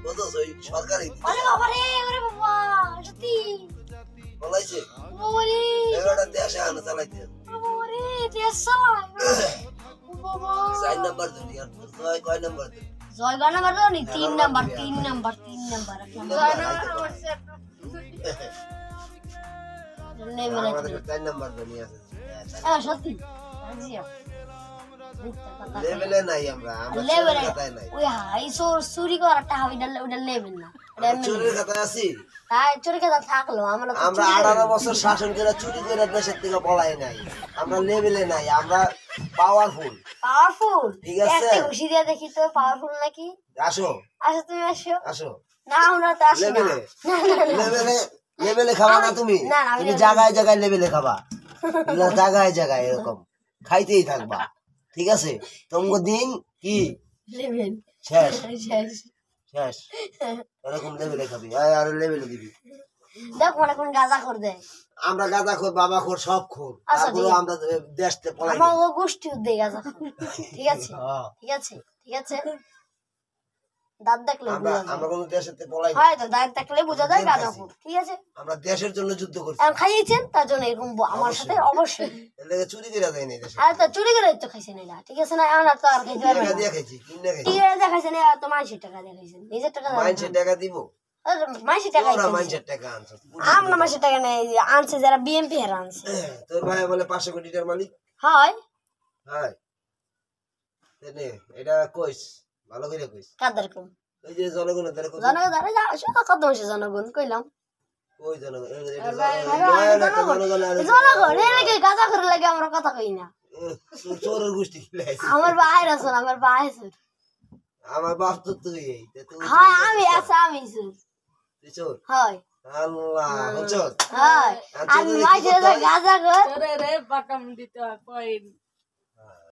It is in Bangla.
বুঝছস ওই সরকারি আরে বাবা রে ওরে বাবা সত্যি বলাইছে বাবা রে এবারে দেশে আনা চালাইতে বাবা রে দেশ চালায় বাবা 4 নাম্বার দুনিয়া তুই কয় নাম্বার তুই জয় গানা বারো নি 3 নাম্বার জয় নাম্বার লেভেলে আমাদের 4 নাম্বার দুনিয়া আছে সত্যি জিয়া লেভেলে নাই আমরা লেভেলে কথাই নাই ওই হাই চুরি করাটা ওটা লেভেল না চুরির কথা আছি তাই চুরি কথা থাকলো আমরা 18 বছর শাসন করে চুরি করে দেশের থেকে পলাই নাই আমরা লেভেলে নাই আমরা পাওয়ারফুল ঠিক আছে একটা খুশি দিয়ে দেখি তো পাওয়ারফুল নাকি আসো তুমি আসো না আমরা তো আসি না লেভেলে খাবা না তুমি তুমি জায়গায় জায়গায় লেভেলে খাবা জায়গায় জায়গায় এরকম খাইতেই থাকবা ঠিক আছে তোমার দিন কি লেভেল শেষ শেষ এরকম লেভেলে খাবি আর লেভেলে দিবি দেখ মনে কোন গাঁজা করে দেয় আমরা গাঁজা খোর বাবা খোর সব খোর তারপরে আমরা দেশতে পলাই আমার ও গোষ্ঠী দেয় গাঁজা ঠিক আছে ঠিক আছে ঠিক আছে দাঁত দেখলে আমরা কোন দেশেতে পলাই হয় তো দাঁত দেখলে বোঝা যায় গাঁজা খোর ঠিক আছে আমরা দেশের জন্য যুদ্ধ করছি আর খাইয়েছেন তার জন্য এরকম আমার সাথে অবশ্যই এলাকা চুরি করে দেয় না দেশে আর তো চুরি করে তো খাইছেন না ঠিক আছে না আমরা তো আর খাইতে পারবো টাকা না দিয়ে খাইছি কিনে খাইছি ঠিক আছে দেখাইছেন আর তো মানুষের টাকা দিয়ে খাইছেন নিজের টাকা মানুষের টাকা দিব মানুষের টাকা ওরা মানুষের টাকা আনছে আমরা মানুষের টাকা নেই আনছে যারা বিএমপি এর আনছে তোর ভাই বলে 500 কোটি টাকার মালিক হয় হাই নে এটা কইস ভালো করে কইস কাদের কম ওই যে জনগণের দ্বারা কইস জনগণ ধরে যা শুধু কত মাসে জনগণ কইলাম ওই জনগণ জনগণ এর কি গাঁজা করে লাগে আমরা কথা কই না চোরের গোষ্ঠী আমার ভাই আছে আমার ভাই আছে আমার বাপ তো তুই হয় আমি আছে আমি তুই চোর হয় আল্লাহ বুঝছস হয় আমি মাইছে গাঁজা কর রে বাটাম দিতে হয় কয়েন